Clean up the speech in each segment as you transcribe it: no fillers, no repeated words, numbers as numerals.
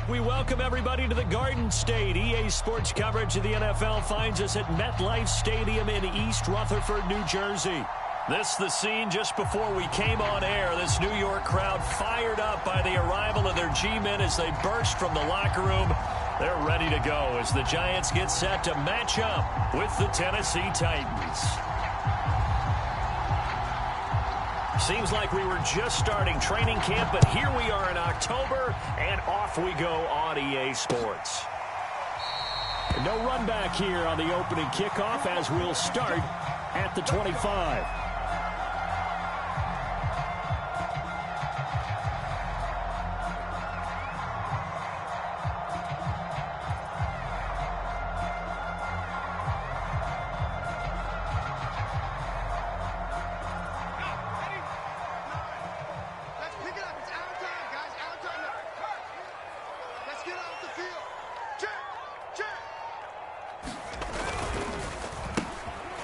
We welcome everybody to the Garden State. EA Sports coverage of the NFL finds us at MetLife Stadium in East Rutherford, New Jersey. This the scene just before we came on air. This New York crowd fired up by the arrival of their G-men as they burst from the locker room. They're ready to go as the Giants get set to match up with the Tennessee Titans. Seems like we were just starting training camp, but here we are in October, and off we go on EA Sports. No run back here on the opening kickoff as we'll start at the 25.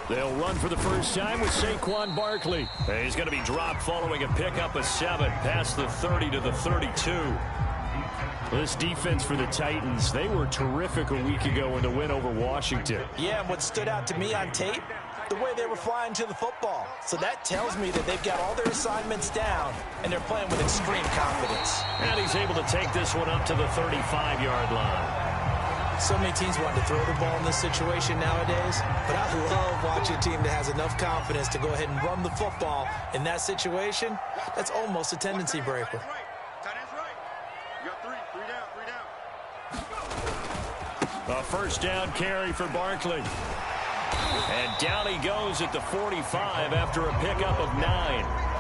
They'll run for the first time with Saquon Barkley. He's going to be dropped following a pickup of 7 past the 30 to the 32. This defense for the Titans, they were terrific a week ago in the win over Washington. Yeah, and what stood out to me on tape, the way they were flying to the football. So that tells me that they've got all their assignments down, and they're playing with extreme confidence. And he's able to take this one up to the 35-yard line. So many teams want to throw the ball in this situation nowadays, but I love watching a team that has enough confidence to go ahead and run the football in that situation. That's almost a tendency breaker. A first down carry for Barkley. And down he goes at the 45 after a pickup of 9.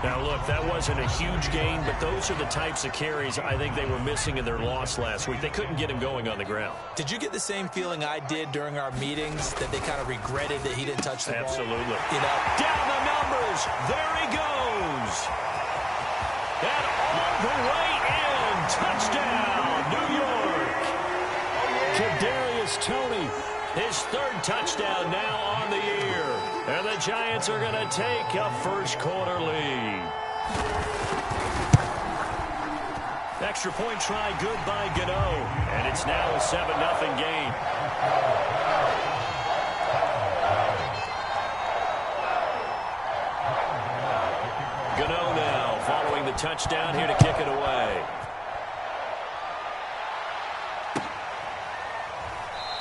Now, look, that wasn't a huge gain, but those are the types of carries I think they were missing in their loss last week. They couldn't get him going on the ground. Did you get the same feeling I did during our meetings, that they kind of regretted that he didn't touch the ball? Absolutely. You know, down the numbers. There he goes. And all the way in. Touchdown, New York. Kadarius Toney, his 3rd touchdown now on the year. And the Giants are going to take a first-quarter lead. Extra point try good by Gano. And it's now a 7-0 game. Gano now following the touchdown here to kick it away.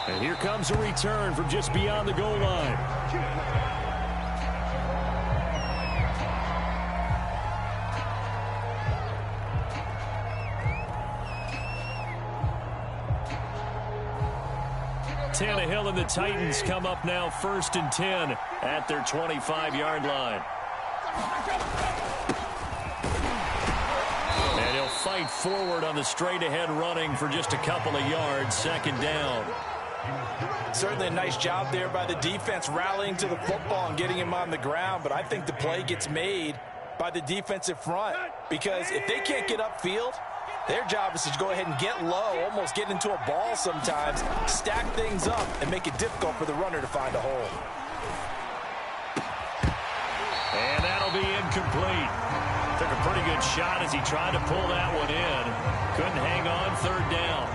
And here comes a return from just beyond the goal line. Tannehill and the Titans come up now 1st and 10 at their 25-yard line. And he'll fight forward on the straight-ahead running for just a couple of yards, 2nd down. Certainly a nice job there by the defense rallying to the football and getting him on the ground, but I think the play gets made by the defensive front, because if they can't get upfield, their job is to go ahead and get low, almost get into a ball sometimes, stack things up, and make it difficult for the runner to find a hole. And that'll be incomplete. Took a pretty good shot as he tried to pull that one in. Couldn't hang on, 3rd down.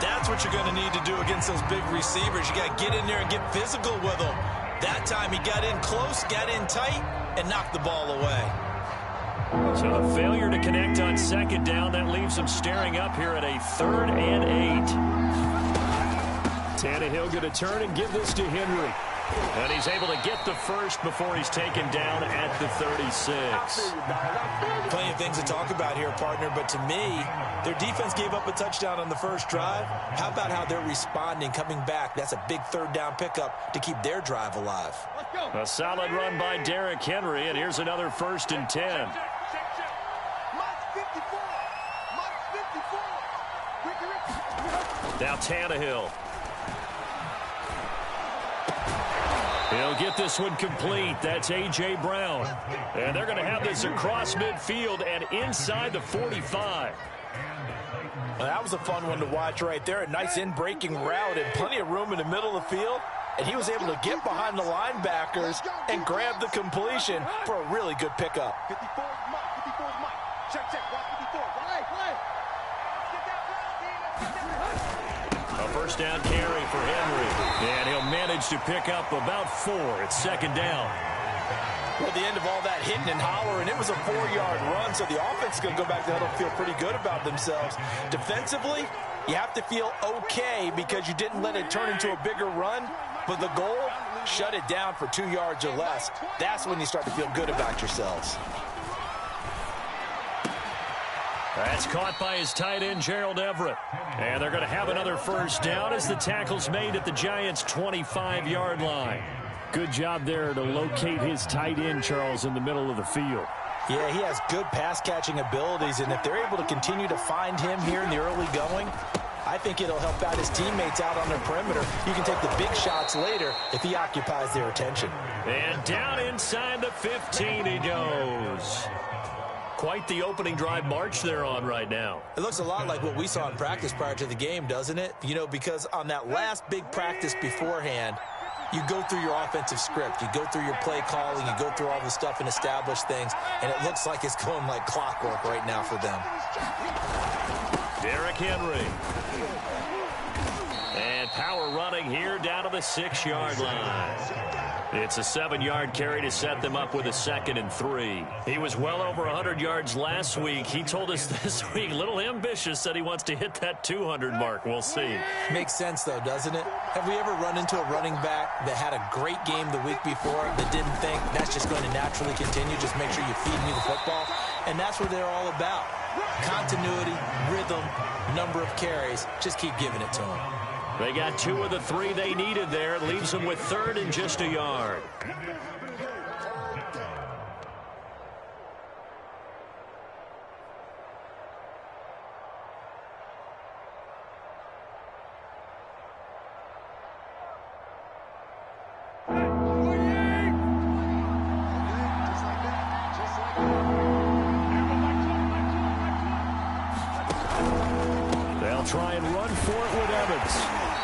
That's what you're going to need to do against those big receivers. You got to get in there and get physical with them. That time he got in close, got in tight, and knocked the ball away. So the failure to connect on 2nd down, that leaves him staring up here at a 3rd and 8. Tannehill going to turn and give this to Henry. And he's able to get the first before he's taken down at the 36. Plenty of things to talk about here, partner, but to me, their defense gave up a touchdown on the first drive. How about how they're responding, coming back? That's a big 3rd down pickup to keep their drive alive. A solid run by Derrick Henry, and here's another 1st and 10. Now Tannehill. He'll get this one complete. That's A.J. Brown. And they're going to have this across midfield and inside the 45. Well, that was a fun one to watch right there. A nice in-breaking route and plenty of room in the middle of the field. And he was able to get behind the linebackers and grab the completion for a really good pickup. 54 is Mike. 54 is Mike. Check, watch 54. Right. A first down carry for Henry. And he'll manage to pick up about 4. It's second down. Well, the end of all that hitting and hollering, it was a 4-yard run, so the offense is going to go back to huddle and feel pretty good about themselves. Defensively, you have to feel okay because you didn't let it turn into a bigger run, but the goal, shut it down for 2 yards or less. That's when you start to feel good about yourselves. That's caught by his tight end, Gerald Everett. And they're going to have another first down as the tackle's made at the Giants' 25-yard line. Good job there to locate his tight end, Charles, in the middle of the field. Yeah, he has good pass-catching abilities, and if they're able to continue to find him here in the early going, I think it'll help out his teammates out on their perimeter. You can take the big shots later if he occupies their attention. And down inside the 15 he goes. Quite the opening drive march they're on right now. It looks a lot like what we saw in practice prior to the game, doesn't it? You know, because on that last big practice beforehand, you go through your offensive script. You go through your play calling. You go through all the stuff and establish things. And it looks like it's going like clockwork right now for them. Derrick Henry. And power running here down to the 6-yard line. It's a 7-yard carry to set them up with a 2nd and 3. He was well over 100 yards last week. He told us this week, a little ambitious, said he wants to hit that 200 mark. We'll see. Makes sense, though, doesn't it? Have we ever run into a running back that had a great game the week before that didn't think that's just going to naturally continue? Just make sure you feed me the football. And that's what they're all about. Continuity, rhythm, number of carries. Just keep giving it to them. They got 2 of the 3 they needed there. It leaves them with 3rd and just a yard. They'll try and run for it with Evans.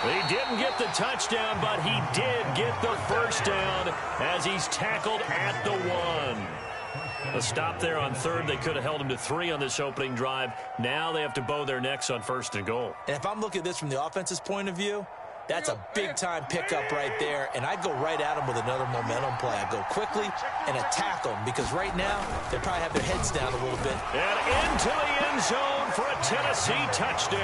He didn't get the touchdown, but he did get the first down as he's tackled at the 1. A stop there on 3rd. They could have held him to 3 on this opening drive. Now they have to bow their necks on 1st and goal. And if I'm looking at this from the offense's point of view, that's a big-time pickup right there, and I'd go right at him with another momentum play. I'd go quickly and attack them because right now they probably have their heads down a little bit. And into the end zone for a Tennessee touchdown.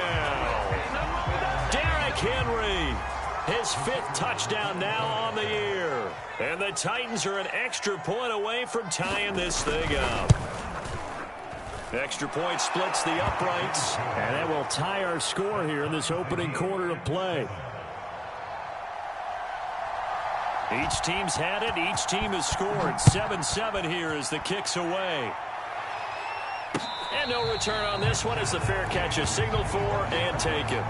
Derrick Henry, his 5th touchdown now on the year. And the Titans are an extra point away from tying this thing up. Extra point splits the uprights, and that will tie our score here in this opening quarter of play. Each team's had it. Each team has scored. 7-7 here as the kick's away. And no return on this one as the fair catch is signaled for and taken.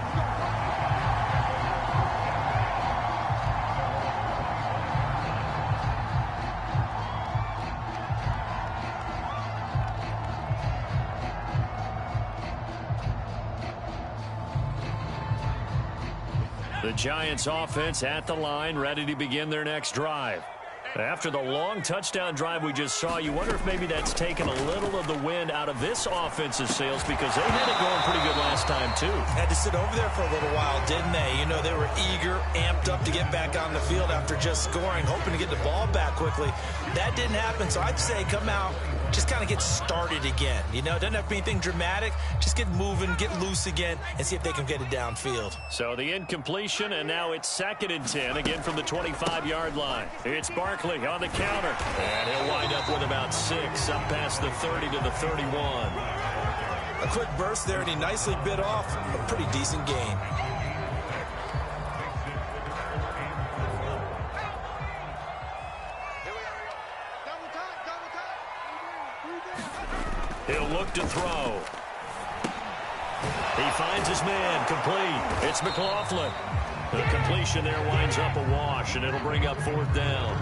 The Giants offense at the line, ready to begin their next drive. After the long touchdown drive we just saw, you wonder if maybe that's taken a little of the wind out of this offensive sails because they had it going pretty good last time, too. Had to sit over there for a little while, didn't they? You know, they were eager, amped up to get back on the field after just scoring, hoping to get the ball back quickly. That didn't happen, so I'd say come out, just kind of get started again. You know, it doesn't have to be anything dramatic. Just get moving, get loose again, and see if they can get it downfield. So the incompletion, and now it's 2nd and 10, again from the 25-yard line. It's Barkley on the counter, and he'll wind up with about 6, up past the 30 to the 31. A quick burst there, and he nicely bit off a pretty decent gain. He'll look to throw. He finds his man, complete. It's McLaughlin. The completion there winds up a wash, and it'll bring up 4th down.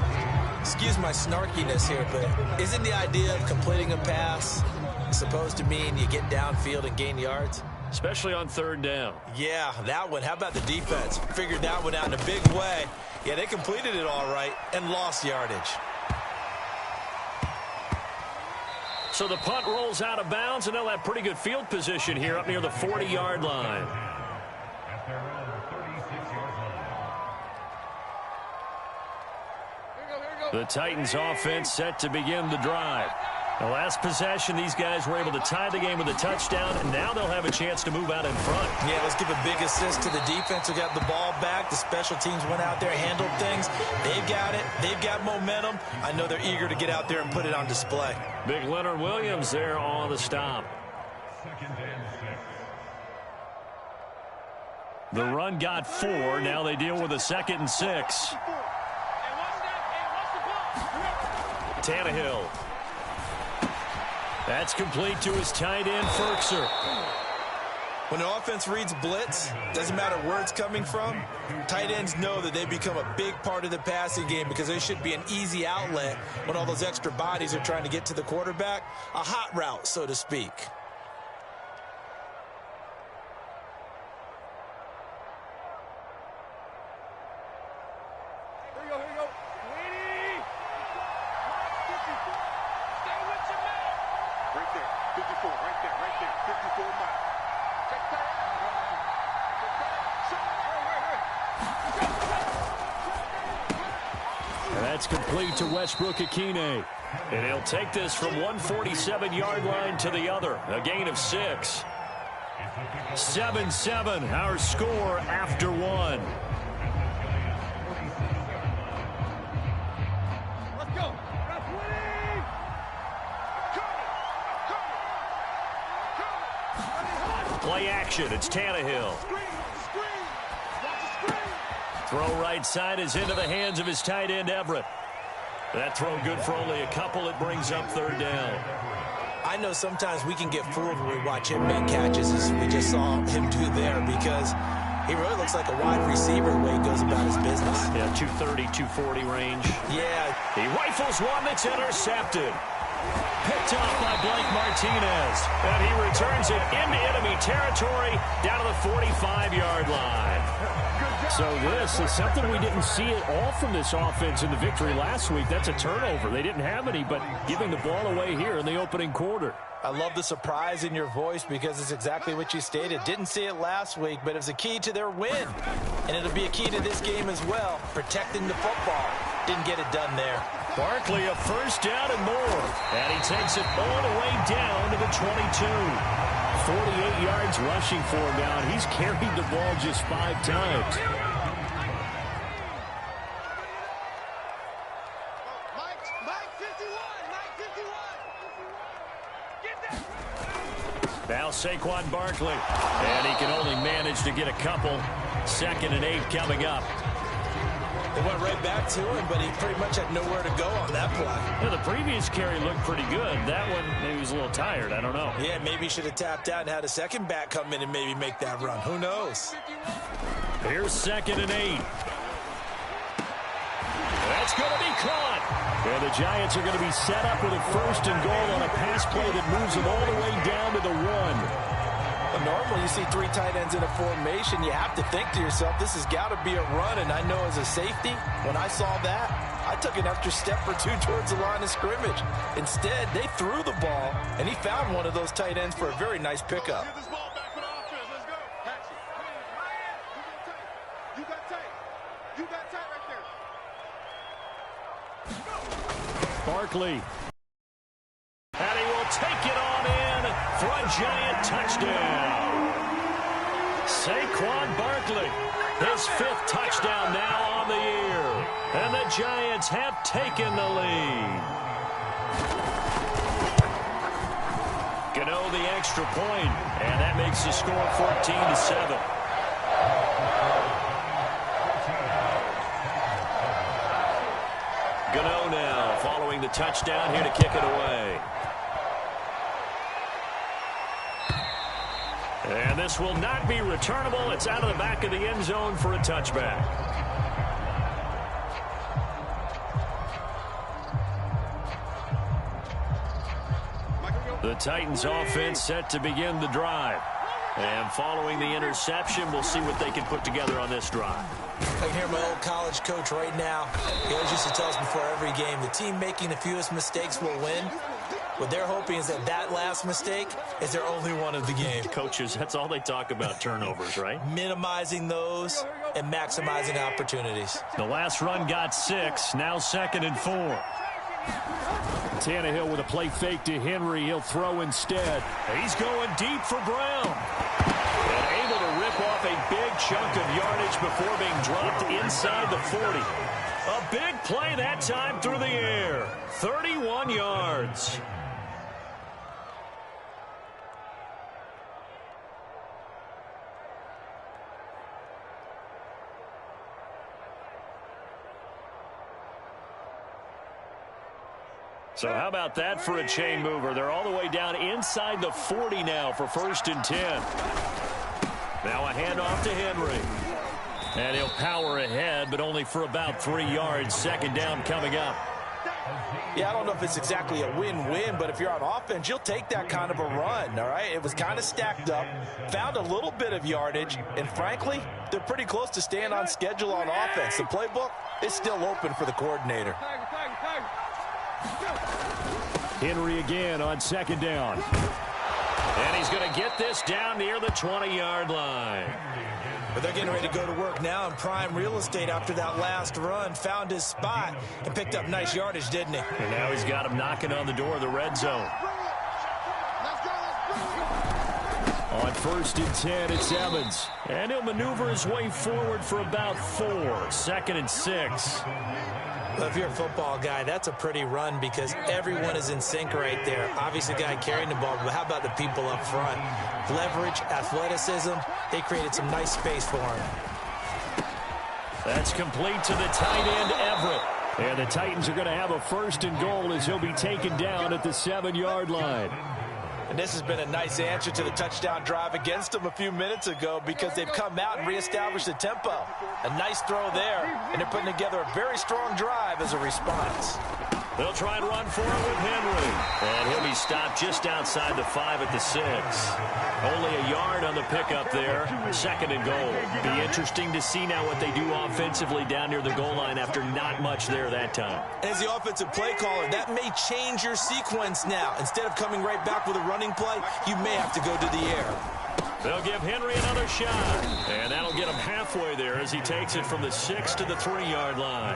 Excuse my snarkiness here, but isn't the idea of completing a pass supposed to mean you get downfield and gain yards? Especially on 3rd down. Yeah, that one. How about the defense? Figured that one out in a big way. Yeah, they completed it all right and lost yardage. So the punt rolls out of bounds, and they'll have pretty good field position here up near the 40-yard line. The Titans offense set to begin the drive. The last possession, these guys were able to tie the game with a touchdown, and now they'll have a chance to move out in front. Yeah, let's give a big assist to the defense who got the ball back. The special teams went out there, handled things. They've got it. They've got momentum. I know they're eager to get out there and put it on display. Big Leonard Williams there on the stop. The run got 4. Now they deal with a 2nd and 6. Tannehill. That's complete to his tight end, Ferkser. When the offense reads blitz, doesn't matter where it's coming from, tight ends know that they become a big part of the passing game because they should be an easy outlet when all those extra bodies are trying to get to the quarterback. A hot route, so to speak. That's complete to Westbrook-Ikhine. And he'll take this from 147-yard line to the other. A gain of 6. 7-7, our score after 1. Let's go. Play action. It's Tannehill. Throw right side is into the hands of his tight end, Everett. That throw good for only a couple. It brings up 3rd down. I know sometimes we can get fooled when we watch him make catches as we just saw him do there because he really looks like a wide receiver the way he goes about his business. Yeah, 230, 240 range. Yeah. He rifles one that's intercepted. Picked off by Blake Martinez. And he returns it into enemy territory down to the 45-yard line. So this is something we didn't see at all from this offense in the victory last week. That's a turnover. They didn't have any, but giving the ball away here in the opening quarter. I love the surprise in your voice because it's exactly what you stated. Didn't see it last week, but it was a key to their win. And it'll be a key to this game as well, protecting the football. Didn't get it done there. Barkley, a 1st down and more. And he takes it all the way down to the 22. 48 yards rushing for him now, and he's carried the ball just 5 times. Now Saquon Barkley, and he can only manage to get a couple. 2nd and 8 coming up. They went right back to him, but he pretty much had nowhere to go on that play. Yeah, the previous carry looked pretty good. That one, maybe he was a little tired. I don't know. Yeah, maybe he should have tapped out and had a second back come in and maybe make that run. Who knows? Here's 2nd and 8. That's going to be caught. And the Giants are going to be set up with a 1st and goal on a pass play that moves them all the way down to the 1. Well, normally you see 3 tight ends in a formation. You have to think to yourself, this has got to be a run. And I know as a safety, when I saw that, I took an extra step or 2 towards the line of scrimmage. Instead, they threw the ball, and he found one of those tight ends for a very nice pickup. Barkley. And he will take it on in for a Giant touchdown. Saquon Barkley, his 5th touchdown now on the year. And the Giants have taken the lead. Gano the extra point, and that makes the score 14-7. Gano now following the touchdown here to kick it away. And this will not be returnable. It's out of the back of the end zone for a touchback. The Titans offense set to begin the drive. And following the interception, we'll see what they can put together on this drive. I can hear my old college coach right now. He always used to tell us before every game, the team making the fewest mistakes will win. What they're hoping is that that last mistake is their only one of the game. Coaches, that's all they talk about, turnovers, right? Minimizing those and maximizing opportunities. The last run got 6, now 2nd and 4. Tannehill with a play fake to Henry. He'll throw instead. He's going deep for Brown. And able to rip off a big chunk of yardage before being dropped inside the 40. A big play that time through the air. 31 yards. So how about that for a chain mover? They're all the way down inside the 40 now for 1st and 10. Now a handoff to Henry. And he'll power ahead, but only for about 3 yards. 2nd down coming up. Yeah, I don't know if it's exactly a win-win, but if you're on offense, you'll take that kind of a run, all right? It was kind of stacked up, found a little bit of yardage, and frankly, they're pretty close to staying on schedule on offense. The playbook is still open for the coordinator. Henry again on 2nd down. And he's going to get this down near the 20-yard line. But they're getting ready to go to work now in prime real estate after that last run. Found his spot and picked up nice yardage, didn't he? And now he's got him knocking on the door of the red zone. On 1st and 10, it's Evans. And he'll maneuver his way forward for about 4. 2nd and 6. Well, if you're a football guy, that's a pretty run because everyone is in sync right there. Obviously, the guy carrying the ball, but how about the people up front? Leverage, athleticism, they created some nice space for him. That's complete to the tight end, Everett. And the Titans are going to have a 1st and goal as he'll be taken down at the 7-yard line. And this has been a nice answer to the touchdown drive against them a few minutes ago because they've come out and reestablished the tempo. A nice throw there, and they're putting together a very strong drive as a response. They'll try and run for it with Henry. And he'll be stopped just outside the 5 at the 6. Only a yard on the pickup there. 2nd and goal. Be interesting to see now what they do offensively down near the goal line after not much there that time. As the offensive play caller, that may change your sequence now. Instead of coming right back with a running play, you may have to go to the air. They'll give Henry another shot. And that'll get him halfway there as he takes it from the 6 to the 3-yard line.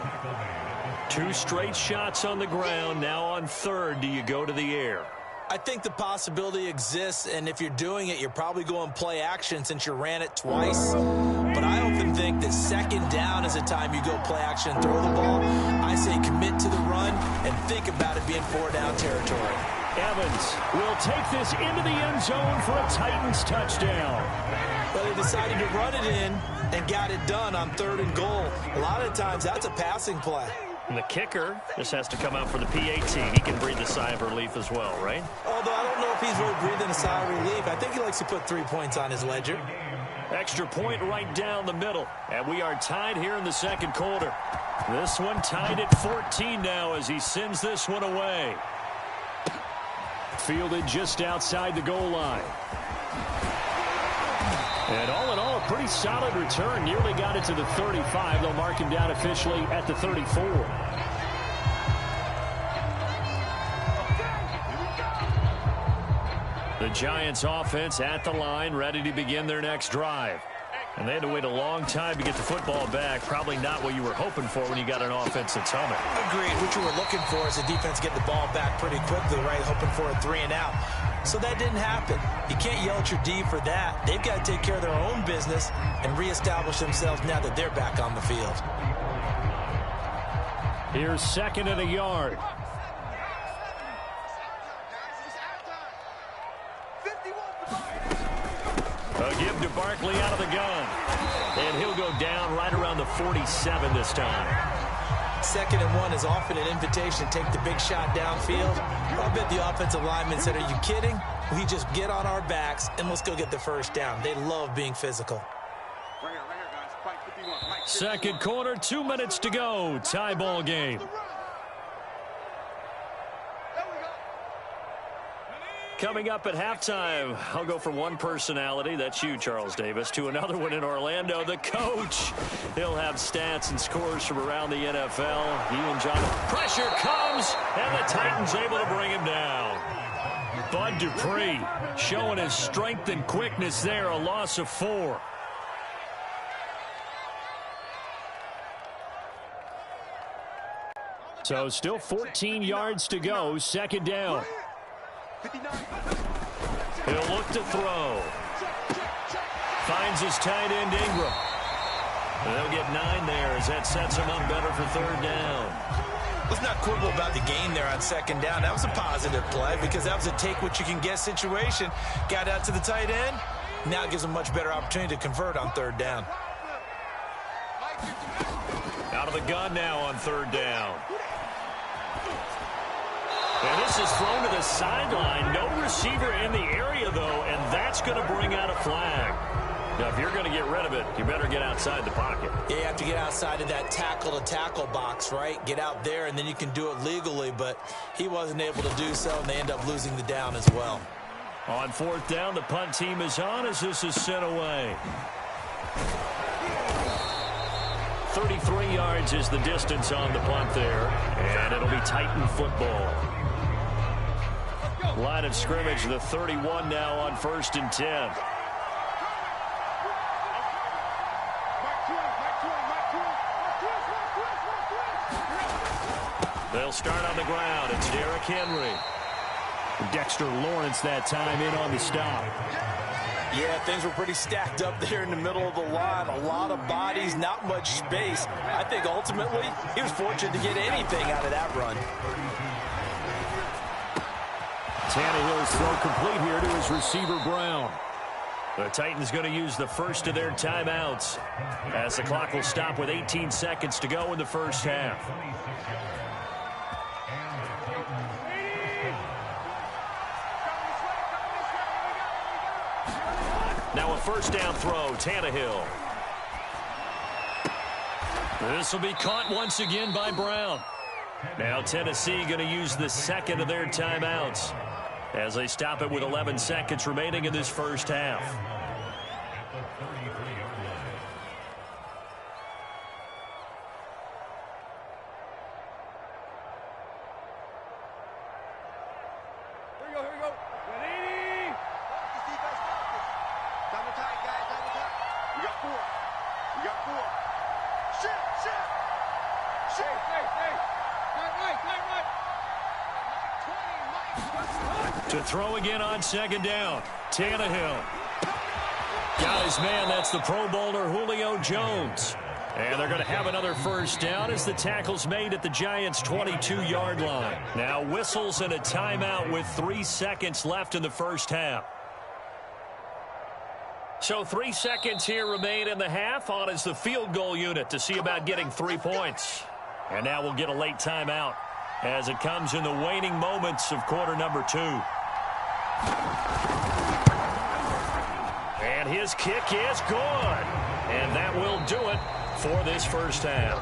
2 straight shots on the ground. Now on 3rd, do you go to the air? I think the possibility exists, and if you're doing it, you're probably going play action since you ran it twice. But I often think that 2nd down is a time you go play action and throw the ball. I say commit to the run and think about it being 4-down territory. Evans will take this into the end zone for a Titans touchdown. But they decided to run it in and got it done on 3rd and goal. A lot of times that's a passing play. And the kicker just has to come out for the PAT. He can breathe a sigh of relief as well, right? Although I don't know if he's really breathing a sigh of relief. I think he likes to put 3 points on his ledger. Extra point right down the middle. And we are tied here in the 2nd quarter. This one tied at 14 now as he sends this one away. Fielded just outside the goal line. And all in all, a pretty solid return. Nearly got it to the 35. They'll mark him down officially at the 34. The Giants offense at the line, ready to begin their next drive. And they had to wait a long time to get the football back. Probably not what you were hoping for when you got an offense that's humming. Agreed. What you were looking for is the defense getting the ball back pretty quickly, right? Hoping for a 3 and out. So that didn't happen. You can't yell at your D for that. They've got to take care of their own business and reestablish themselves now that they're back on the field. Here's 2nd and a yard. A give to Barkley out of the gun. And he'll go down right around the 47 this time. 2nd and 1 is often an invitation to take the big shot downfield. I bet the offensive lineman said, are you kidding? We just get on our backs and let's go get the 1st down. They love being physical. 2nd quarter, 2 minutes to go. Tie ball game. Coming up at halftime, I'll go from one personality, that's you, Charles Davis, to another one in Orlando, the coach. He'll have stats and scores from around the NFL. He and John. Pressure comes, and the Titans able to bring him down. Bud Dupree showing his strength and quickness there, a loss of 4. So still 14 yards to go, second down. He'll look to throw. Finds his tight end Ingram. They'll get 9 there as that sets him up better for third down. Let's not quibble about the gain there on second down. That was a positive play because that was a take-what-you-can-get situation. Got out to the tight end. Now gives him a much better opportunity to convert on third down. Out of the gun now on third down. And this is thrown to the sideline. No receiver in the area, though, and that's going to bring out a flag. Now, if you're going to get rid of it, you better get outside the pocket. Yeah, you have to get outside of that tackle-to-tackle box, right? Get out there, and then you can do it legally, but he wasn't able to do so, and they end up losing the down as well. On fourth down, the punt team is on as this is sent away. 33 yards is the distance on the punt there, and it'll be Titan football. Line of scrimmage, the 31 now on 1st and 10. They'll start on the ground. It's Derrick Henry. Dexter Lawrence that time in on the stop. Yeah, things were pretty stacked up there in the middle of the line. A lot of bodies, not much space. I think ultimately he was fortunate to get anything out of that run. Tannehill's throw complete here to his receiver Brown. The Titans going to use the first of their timeouts as the clock will stop with 18 seconds to go in the first half. Now a first down throw, Tannehill. This will be caught once again by Brown. Now Tennessee going to use the second of their timeouts as they stop it with 11 seconds remaining in this first half. Here we go. Ready? Time to tight, guys. Time to tight. We got 4. Shit. Hey. Right. To throw again on second down. Tannehill. Got his man. That's the Pro Bowler Julio Jones. And they're going to have another first down as the tackle's made at the Giants' 22-yard line. Now whistles and a timeout with 3 seconds left in the first half. So 3 seconds here remain in the half. On is the field goal unit to see about getting 3 points. And now we'll get a late timeout as it comes in the waning moments of quarter number 2. And his kick is good. And that will do it for this first half.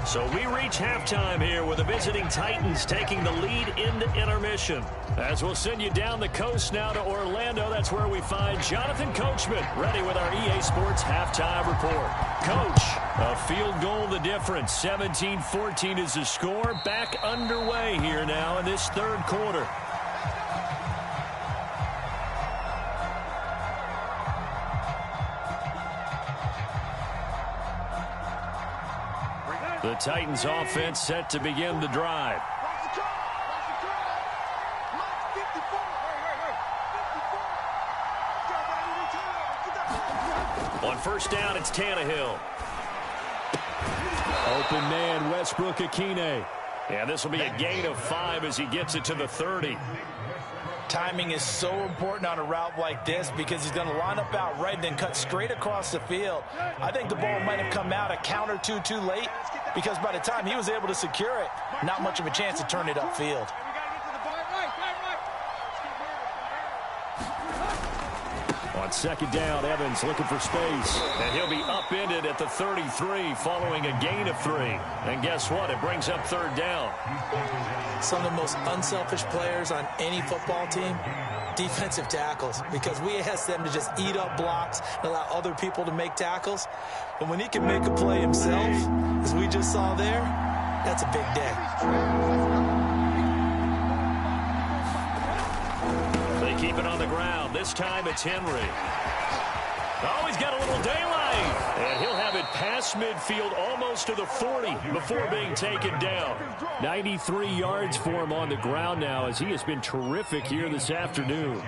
So we reach halftime here with the visiting Titans taking the lead into intermission. As we'll send you down the coast now to Orlando, that's where we find Jonathan Coachman ready with our EA Sports halftime report. Coach, a field goal the difference. 17-14 is the score. Back underway here now in this third quarter. The Titans offense set to begin the drive. On first down, it's Tannehill. Open man, Westbrook-Ikhine. And this will be a gain of 5 as he gets it to the 30. Timing is so important on a route like this because he's going to line up out right and then cut straight across the field. I think the ball might have come out a count or two too late because by the time he was able to secure it, not much of a chance to turn it upfield. On On second down, Evans looking for space. And he'll be upended at the 33 following a gain of 3. And guess what? It brings up third down. Some of the most unselfish players on any football team, defensive tackles, because we ask them to just eat up blocks and allow other people to make tackles. But when he can make a play himself, as we just saw there, that's a big day. They keep it on the ground. This time it's Henry. Oh, he's got a little daylight. And he'll have it past midfield almost to the 40 before being taken down. 93 yards for him on the ground now, as he has been terrific here this afternoon.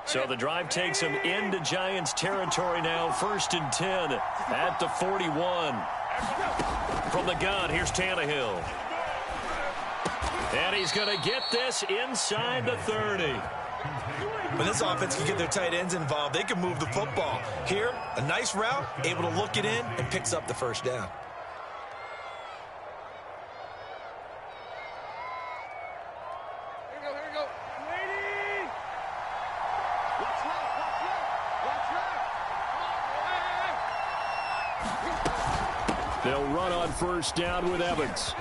So the drive takes him into Giants territory now. 1st and 10 at the 41. From the gun, here's Tannehill. And he's going to get this inside the 30. When this offense can get their tight ends involved, they can move the football. Here, a nice route, able to look it in, and picks up the first down. They'll run on first down with Evans.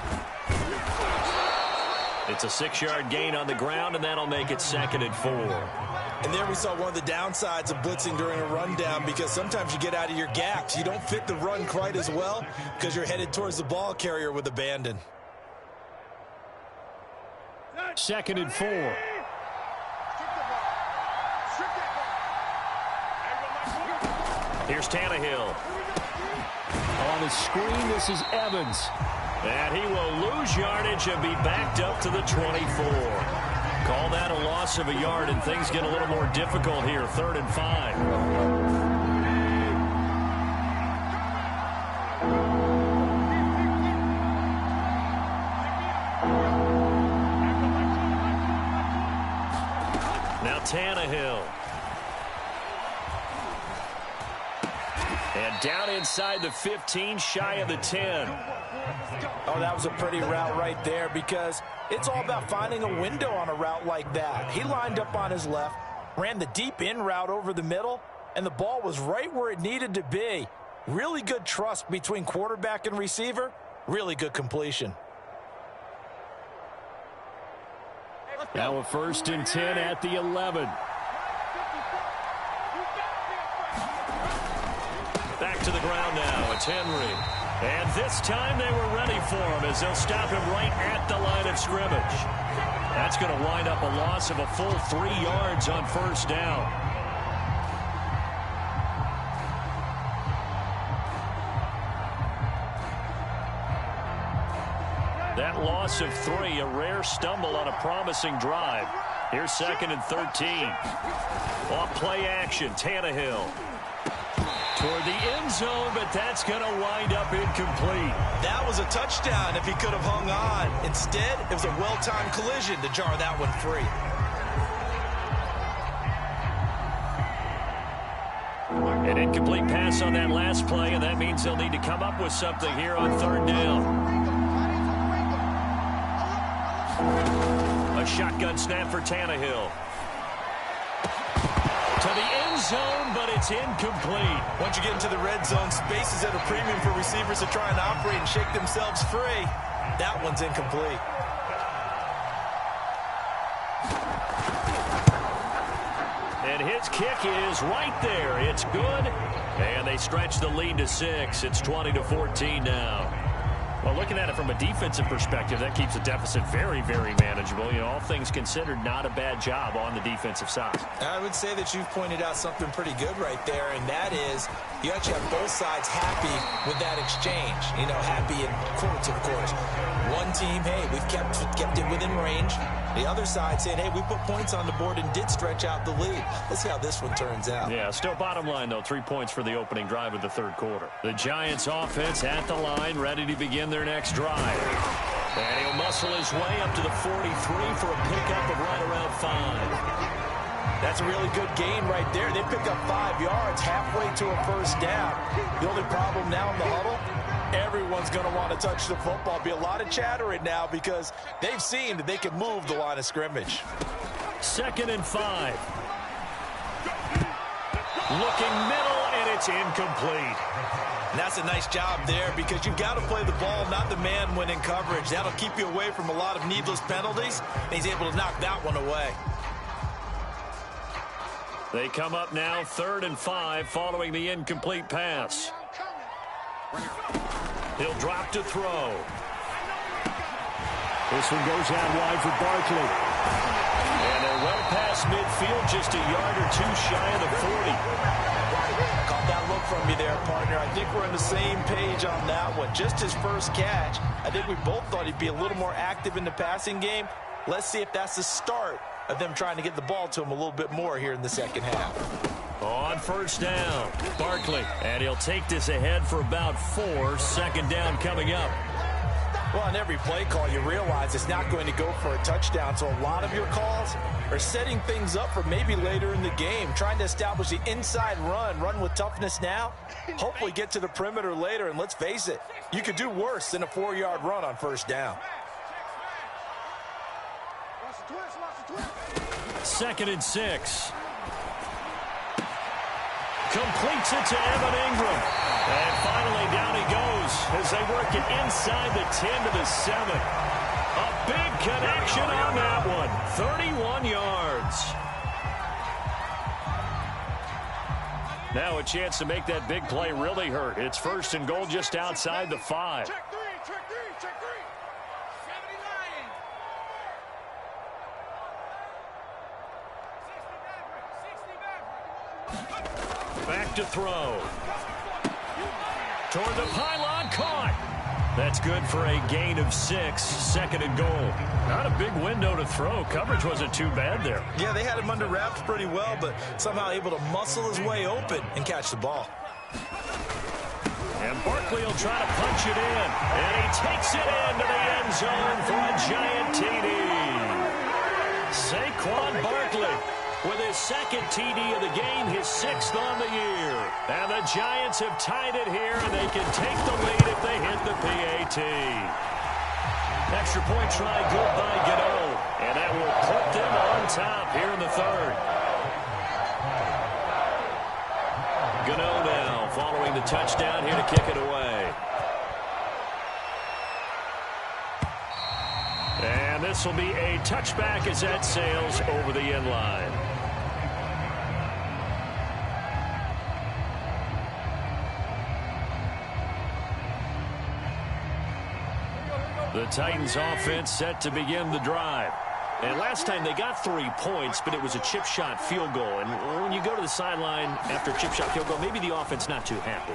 It's a 6-yard gain on the ground, and that'll make it 2nd and 4. And there we saw one of the downsides of blitzing during a rundown, because sometimes you get out of your gaps. You don't fit the run quite as well because you're headed towards the ball carrier with abandon. 2nd and 4. Here's Tannehill. On the screen, this is Evans. And he will lose yardage and be backed up to the 24. Call that a loss of a yard, and things get a little more difficult here. 3rd and 5. Now Tannehill. And down inside the 15, shy of the 10. Oh, that was a pretty route right there, because it's all about finding a window on a route like that. He lined up on his left, ran the deep in route over the middle, and the ball was right where it needed to be. Really good trust between quarterback and receiver. Really good completion. Now a 1st and 10 at the 11. Back to the ground now. It's Henry. And this time they were ready for him, as they'll stop him right at the line of scrimmage. That's going to wind up a loss of a full 3 yards on first down. That loss of 3, a rare stumble on a promising drive. Here's 2nd and 13. Off play action, Tannehill. Toward the end zone, but that's going to wind up incomplete. That was a touchdown if he could have hung on. Instead, it was a well-timed collision to jar that one free. An incomplete pass on that last play, and that means they'll need to come up with something here on 3rd down. A shotgun snap for Tannehill. To the end zone, but it's incomplete. Once you get into the red zone, space is at a premium for receivers to try and operate and shake themselves free. That one's incomplete. And his kick is right there. It's good. And they stretch the lead to 6. It's 20-14 now. Well, looking at it from a defensive perspective, that keeps the deficit very, very manageable. You know, all things considered, not a bad job on the defensive side. I would say that you've pointed out something pretty good right there, and that is you actually have both sides happy with that exchange. You know, happy in quotes, of course. One team, hey, we've kept it within range. The other side saying, hey, we put points on the board and did stretch out the lead. Let's see how this one turns out. Yeah, still bottom line, though, 3 points for the opening drive of the 3rd quarter. The Giants offense at the line, ready to begin their next drive. And he'll muscle his way up to the 43 for a pickup of right around 5. That's a really good gain right there. They pick up 5 yards halfway to a first down. The only problem now in the huddle, everyone's going to want to touch the football. Be a lot of chatter right now because they've seen that they can move the line of scrimmage. 2nd and 5. Looking middle, and it's incomplete. And that's a nice job there because you've got to play the ball, not the man when in coverage. That'll keep you away from a lot of needless penalties, and he's able to knock that one away. They come up now 3rd and 5 following the incomplete pass. He'll drop to throw. This one goes out wide for Barkley. And they're well past midfield, just a yard or two shy of the 40. Caught that look from you there, partner. I think we're on the same page on that one. Just his first catch. I think we both thought he'd be a little more active in the passing game. Let's see if that's the start of them trying to get the ball to him a little bit more here in the second half. On first down, Barkley. And he'll take this ahead for about 4. 2nd down coming up. Well, on every play call, you realize it's not going to go for a touchdown. So a lot of your calls are setting things up for maybe later in the game, trying to establish the inside run with toughness now, hopefully get to the perimeter later. And let's face it, you could do worse than a 4-yard run on first down. 2nd and 6. Completes it to Evan Ingram. And finally down he goes as they work it inside the 10 to the 7. A big connection on that one. 31 yards. Now a chance to make that big play really hurt. It's 1st and goal just outside the 5. Check three. 79. Back to throw. Toward the pylon, caught. That's good for a gain of 6. 2nd and goal. Not a big window to throw. Coverage wasn't too bad there. Yeah, they had him under wraps pretty well, but somehow able to muscle his way open and catch the ball. And Barkley will try to punch it in. And he takes it into the end zone for a giant TD. Saquon Barkley with his 2nd TD of the game, his 6th on the year. And the Giants have tied it here, and they can take the lead if they hit the PAT. Extra point try good by Gano, and that will put them on top here in the 3rd. Gano now following the touchdown here to kick it away. And this will be a touchback as that sails over the end line. The Titans offense set to begin the drive. And last time they got 3 points, but it was a chip shot field goal. And when you go to the sideline after a chip shot field goal, maybe the offense not too happy.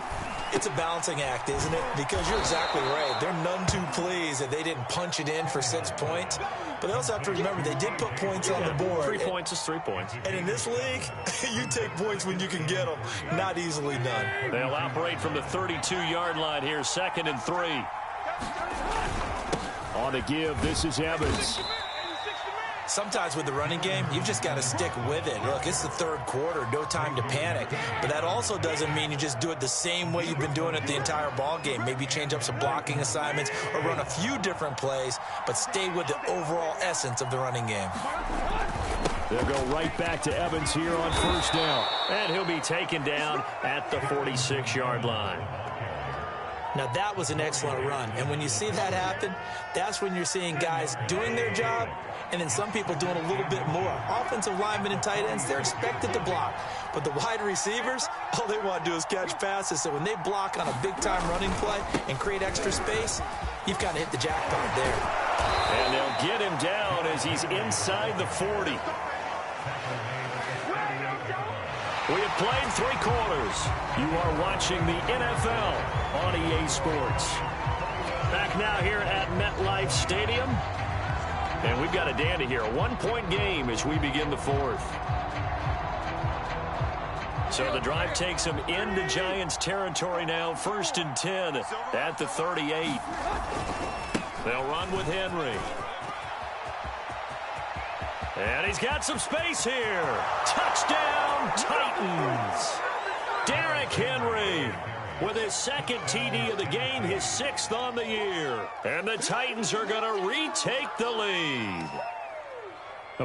It's a balancing act, isn't it? Because you're exactly right. They're none too pleased that they didn't punch it in for 6 points. But they also have to remember they did put points on the board. 3 points is 3 points. And in this league, you take points when you can get them. Not easily done. They'll operate from the 32-yard line here, 2nd and 3. On the give, this is Evans. Sometimes with the running game, you've just got to stick with it. Look, it's the 3rd quarter, no time to panic. But that also doesn't mean you just do it the same way you've been doing it the entire ball game. Maybe change up some blocking assignments or run a few different plays, but stay with the overall essence of the running game. They'll go right back to Evans here on first down. And he'll be taken down at the 46-yard line. Now, that was an excellent run. And when you see that happen, that's when you're seeing guys doing their job and then some people doing a little bit more. Offensive linemen and tight ends, they're expected to block. But the wide receivers, all they want to do is catch passes. So when they block on a big-time running play and create extra space, you've got to hit the jackpot there. And they'll get him down as he's inside the 40. We have played 3 quarters. You are watching the NFL on EA Sports. Back now here at MetLife Stadium. And we've got a dandy here. A 1-point game as we begin the 4th. So the drive takes them into Giants territory now. 1st and 10 at the 38. They'll run with Henry. And he's got some space here. Touchdown, Titans. Derrick Henry with his second TD of the game, his 6th on the year. And the Titans are going to retake the lead.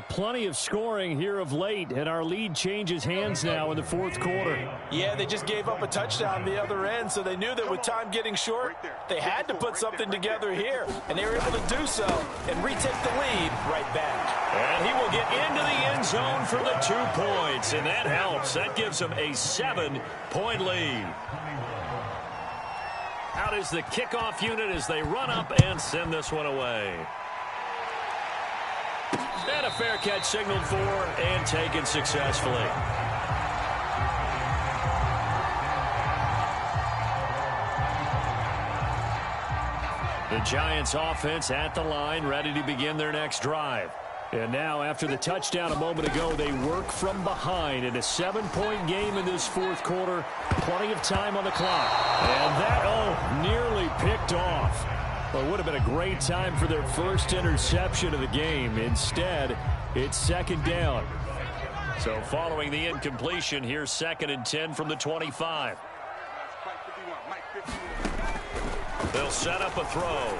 Plenty of scoring here of late, and our lead changes hands now in the 4th quarter. Yeah, they just gave up a touchdown the other end, so they knew that with time getting short, they had to put something together here, and they were able to do so and retake the lead right back. And he will get into the end zone for the 2 points, and that helps. That gives him a 7-point lead. Out is the kickoff unit as they run up and send this one away. And a fair catch signaled for and taken successfully. The Giants offense at the line, ready to begin their next drive. And now, after the touchdown a moment ago, they work from behind in a 7-point game in this 4th quarter. Plenty of time on the clock. And that, nearly picked off. Well, it would have been a great time for their first interception of the game. Instead, it's 2nd down. So following the incompletion, here's 2nd and 10 from the 25. They'll set up a throw.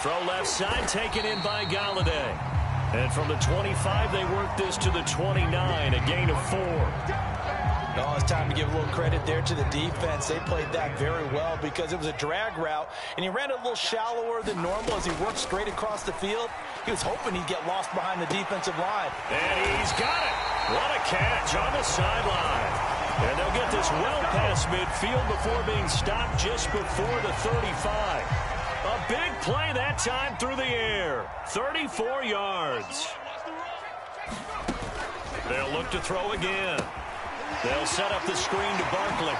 Throw left side, taken in by Galladay. And from the 25, they work this to the 29, a gain of 4. Oh, it's time to give a little credit there to the defense. They played that very well because it was a drag route, and he ran a little shallower than normal as he worked straight across the field. He was hoping he'd get lost behind the defensive line. And he's got it. What a catch on the sideline. And they'll get this well past midfield before being stopped just before the 35. A big play that time through the air. 34 yards. They'll look to throw again. They'll set up the screen to Barkley.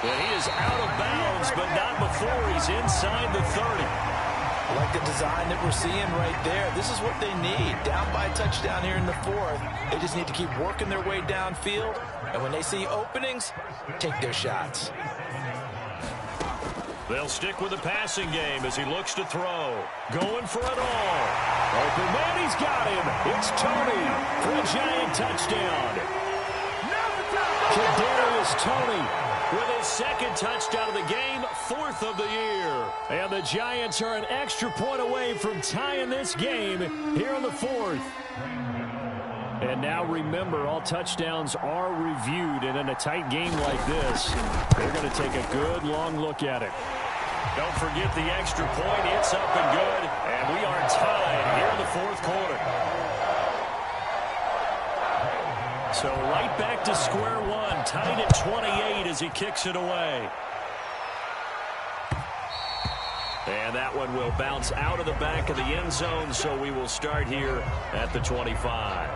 And he is out of bounds, but not before he's inside the 30. I like the design that we're seeing right there. This is what they need. Down by a touchdown here in the 4th. They just need to keep working their way downfield. And when they see openings, take their shots. They'll stick with the passing game as he looks to throw. Going for it all. Open man, he's got him. It's Tony for a Giant touchdown. Kadarius Toney with his 2nd touchdown of the game, 4th of the year. And the Giants are an extra point away from tying this game here in the 4th. And now remember, all touchdowns are reviewed, and in a tight game like this, they're going to take a good long look at it. Don't forget the extra point. It's up and good, and we are tied here in the 4th quarter. So right back to square one, tied at 28 as he kicks it away. And that one will bounce out of the back of the end zone, so we will start here at the 25.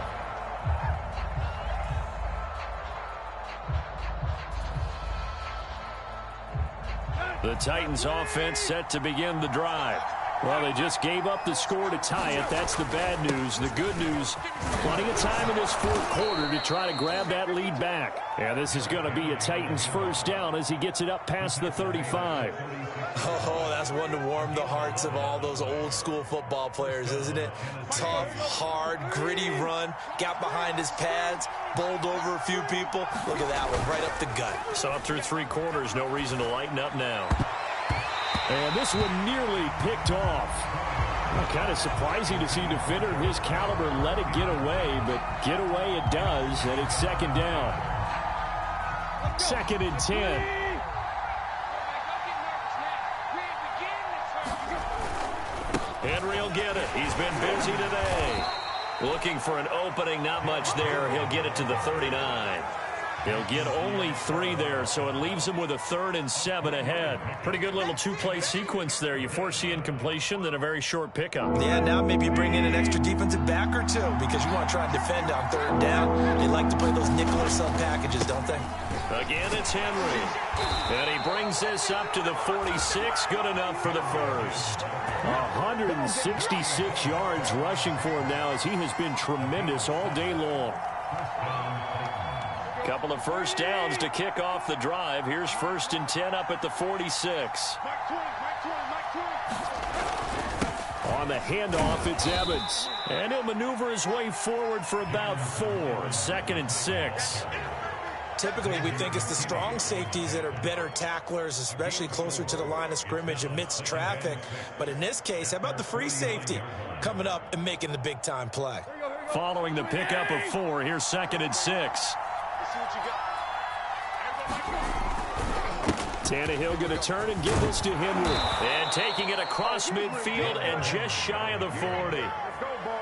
The Titans offense set to begin the drive. Well, they just gave up the score to tie it. That's the bad news. The good news, plenty of time in this 4th quarter to try to grab that lead back. And this is going to be a Titans first down as he gets it up past the 35. Oh, that's one to warm the hearts of all those old school football players, isn't it? Tough, hard, gritty run, got behind his pads, bowled over a few people. Look at that one, right up the gut. So up through 3 quarters, no reason to lighten up now. And this one nearly picked off. Well, kind of surprising to see a defender of his caliber let it get away, but get away it does, and it's 2nd down. 2nd and 10. Henry will get it. He's been busy today. Looking for an opening, not much there. He'll get it to the 39. He'll get only 3 there, so it leaves him with a 3rd and 7 ahead. Pretty good little 2-play sequence there. You force the incompletion, then a very short pickup. Yeah, now maybe bring in an extra defensive back or 2 because you want to try and defend on 3rd down. They like to play those nickel or sub packages, don't they? Again, it's Henry. And he brings this up to the 46. Good enough for the first. 166 yards rushing for him now as he has been tremendous all day long. Couple of first downs to kick off the drive. Here's 1st and 10 up at the 46. On On the handoff, it's Evans. And he'll maneuver his way forward for about 4. 2nd and 6. Typically, we think it's the strong safeties that are better tacklers, especially closer to the line of scrimmage amidst traffic. But in this case, how about the free safety coming up and making the big-time play? Following the pickup of 4, here's 2nd and 6. Tannehill going to turn and give this to Henry. And taking it across midfield and just shy of the 40.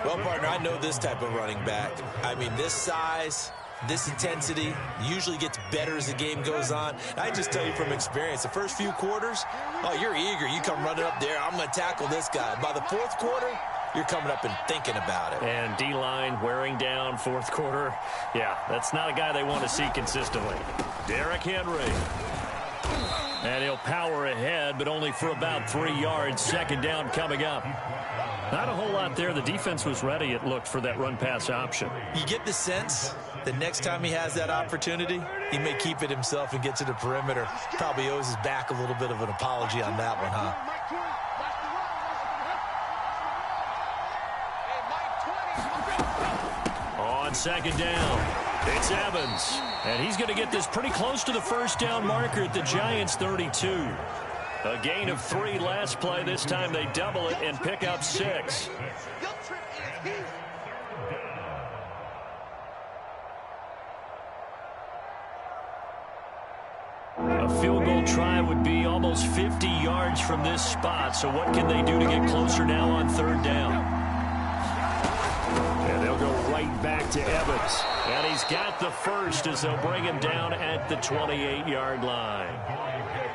Well, partner, I know this type of running back. I mean, this size, this intensity usually gets better as the game goes on. I just tell you from experience, the first few quarters, oh, you're eager. You come running up there, I'm going to tackle this guy. By the 4th quarter, you're coming up and thinking about it. And D-line wearing down 4th quarter. Yeah, that's not a guy they want to see consistently. Derrick Henry. And he'll power ahead, but only for about 3 yards. 2nd down coming up. Not a whole lot there. The defense was ready, it looked, for that run-pass option. You get the sense that next time he has that opportunity, he may keep it himself and get to the perimeter. Probably owes his back a little bit of an apology on that one, huh? On 2nd down, it's Evans. And he's going to get this pretty close to the 1st down marker at the Giants' 32. A gain of 3 last play. This time they double it and pick up 6. A field goal try would be almost 50 yards from this spot. So what can they do to get closer now on 3rd down? And they'll go right back to Evans. And he's got the first as they'll bring him down at the 28-yard line.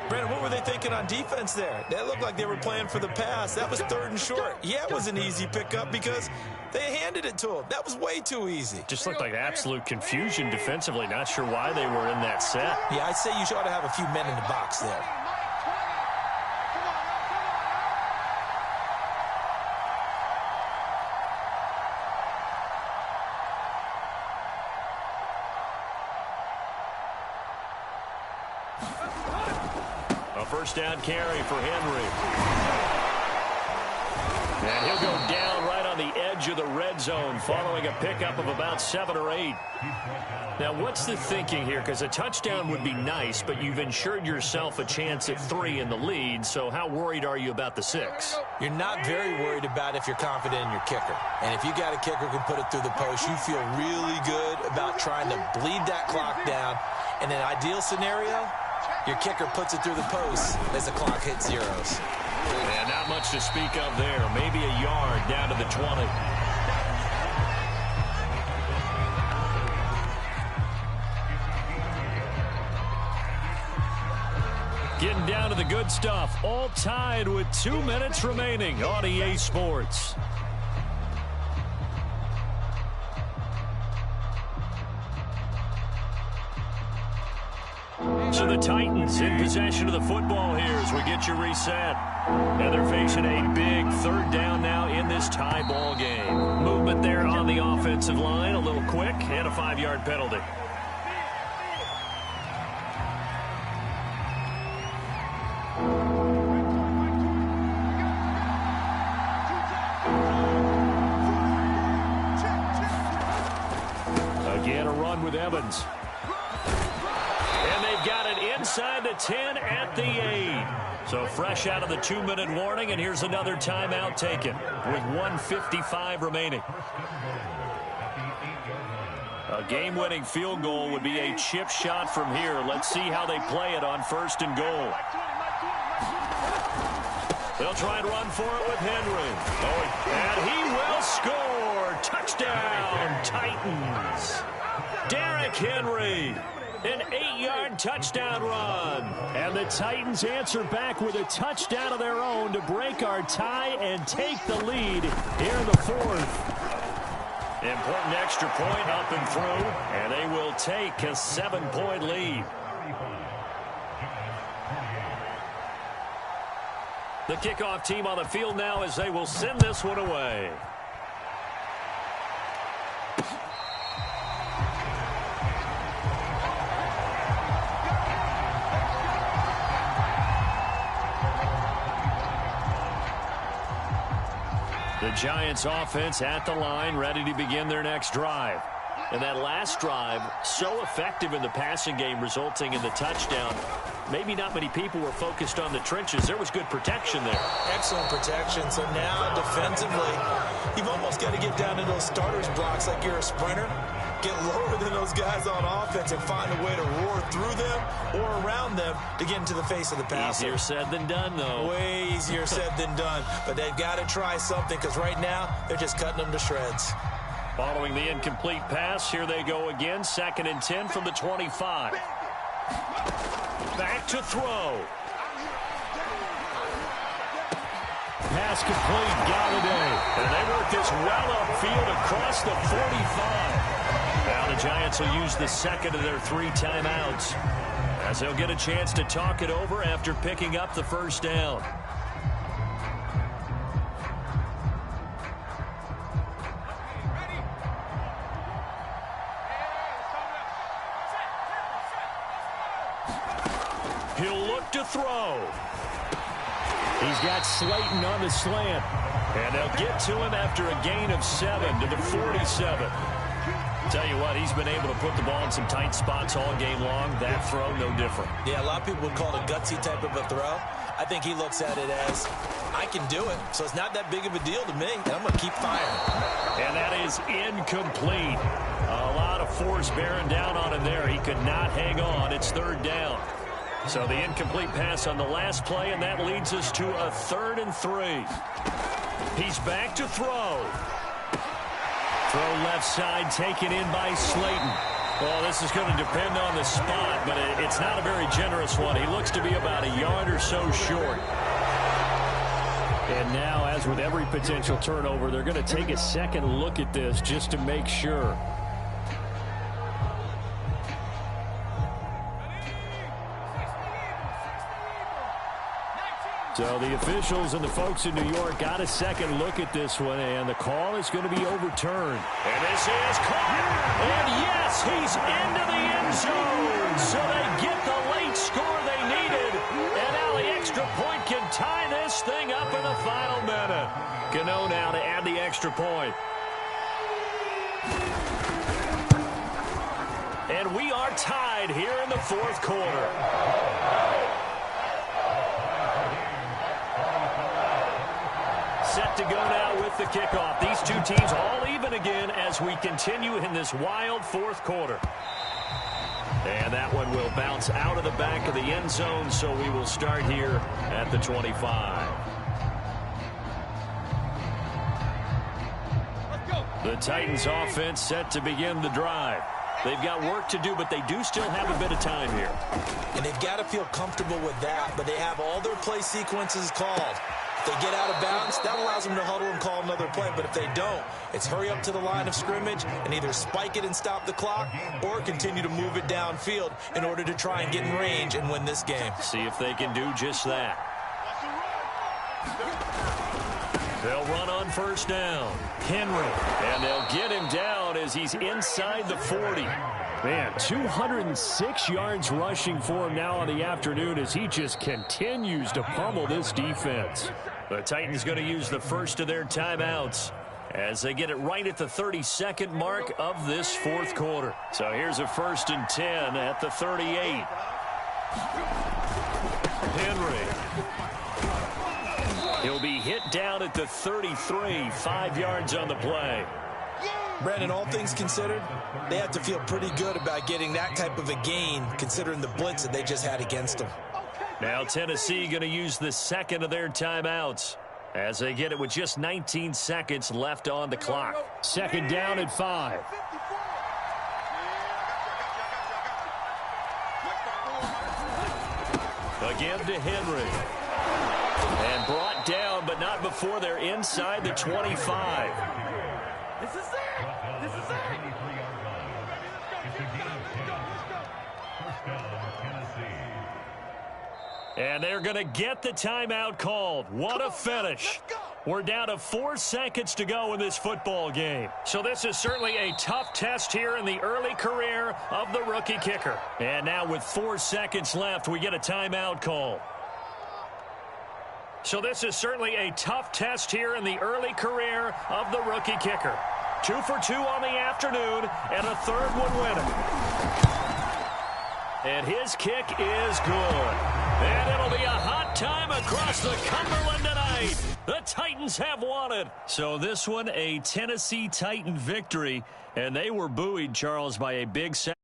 Brandon, what were they thinking on defense there? That looked like they were playing for the pass. That was 3rd and short. Yeah, it was an easy pickup because they handed it to him. That was way too easy. Just looked like absolute confusion defensively. Not sure why they were in that set. Yeah, I'd say you ought to have a few men in the box there. A 1st down carry for Henry. And he'll go down right on the edge of the red zone following a pickup of about 7 or 8. Now, what's the thinking here? Because a touchdown would be nice, but you've ensured yourself a chance at 3 in the lead, so how worried are you about the 6? You're not very worried about if you're confident in your kicker. And if you got a kicker who can put it through the post, you feel really good about trying to bleed that clock down. In an ideal scenario, your kicker puts it through the post as the clock hits zeros. And not much to speak of there. Maybe a yard down to the 20. Getting down to the good stuff. All tied with 2 minutes remaining on EA Sports. So the Titans in possession of the football here as we get you reset. And they're facing a big 3rd down now in this tie ball game. Movement there on the offensive line, a little quick, and a 5-yard penalty. Again, a run with Evans. And they've got it inside the 10 at the 8. So fresh out of the 2-minute warning, and here's another timeout taken with 1:55 remaining. A game-winning field goal would be a chip shot from here. Let's see how they play it on 1st and goal. They'll try and run for it with Henry. Oh, and he will score. Touchdown, Titans. Derrick Henry. An 8-yard touchdown run. And the Titans answer back with a touchdown of their own to break our tie and take the lead here in the 4th. Important extra point up and through, and they will take a 7-point lead. The kickoff team on the field now as they will send this one away. The Giants offense at the line, ready to begin their next drive. And that last drive, so effective in the passing game, resulting in the touchdown. Maybe not many people were focused on the trenches. There was good protection there. Excellent protection. So now defensively, you've almost got to get down to those starters blocks like you're a sprinter. Get lower than those guys on offense and find a way to roar through them or around them to get into the face of the passer. Easier said than done, though. Way easier said than done. But they've got to try something because right now they're just cutting them to shreds. Following the incomplete pass, here they go again. 2nd and 10 from the 25. Back to throw. Pass complete, Galladay. And they work this well upfield across the 45. Now the Giants will use the second of their 3 timeouts, as they'll get a chance to talk it over after picking up the first down. He'll look to throw. He's got Slayton on the slant. And they'll get to him after a gain of 7 to the 47. Tell you what, he's been able to put the ball in some tight spots all game long. That throw, no different. Yeah, a lot of people would call it a gutsy type of a throw. I think he looks at it as, I can do it, so it's not that big of a deal to me, and I'm going to keep firing. And that is incomplete. A lot of force bearing down on him there. He could not hang on. It's 3rd down. So the incomplete pass on the last play, and that leads us to a 3rd and 3. He's back to throw. Throw left side, taken in by Slayton. Well, this is going to depend on the spot, but it's not a very generous one. He looks to be about a yard or so short. And now, as with every potential turnover, they're going to take a second look at this just to make sure. So the officials and the folks in New York got a second look at this one, and the call is going to be overturned. And this is caught. And yes, he's into the end zone. So they get the late score they needed. And now the extra point can tie this thing up in the final minute. Cano now to add the extra point. And we are tied here in the 4th quarter. Set to go now with the kickoff. These two teams all even again as we continue in this wild 4th quarter. And that one will bounce out of the back of the end zone, so we will start here at the 25. The Titans offense set to begin the drive. They've got work to do, but they do still have a bit of time here. And they've got to feel comfortable with that, but they have all their play sequences called. If they get out of bounds, that allows them to huddle and call another play. But if they don't, it's hurry up to the line of scrimmage and either spike it and stop the clock or continue to move it downfield in order to try and get in range and win this game. See if they can do just that. They'll run on 1st down. Henry. And they'll get him down as he's inside the 40. Man, 206 yards rushing for him now on the afternoon as he just continues to pummel this defense. The Titans going to use the first of their timeouts as they get it right at the 32nd mark of this 4th quarter. So here's a 1st and 10 at the 38. Henry. He'll be hit down at the 33, 5 yards on the play. Brandon, all things considered, they have to feel pretty good about getting that type of a gain considering the blitz that they just had against them. Now Tennessee going to use the second of their timeouts as they get it with just 19 seconds left on the clock. 2nd down at 5. Again to Henry. And brought down, but not before they're inside the 25. This is it. This is it. And they're going to get the timeout called. What a finish. We're down to 4 seconds to go in this football game. So this is certainly a tough test here in the early career of the rookie kicker. And now with 4 seconds left, we get a timeout call. So this is certainly a tough test here in the early career of the rookie kicker. 2 for 2 on the afternoon, and a third one winning. And his kick is good. And it'll be a hot time across the Cumberland tonight. The Titans have won it. So this one, a Tennessee Titan victory, and they were buoyed, Charles, by a big set.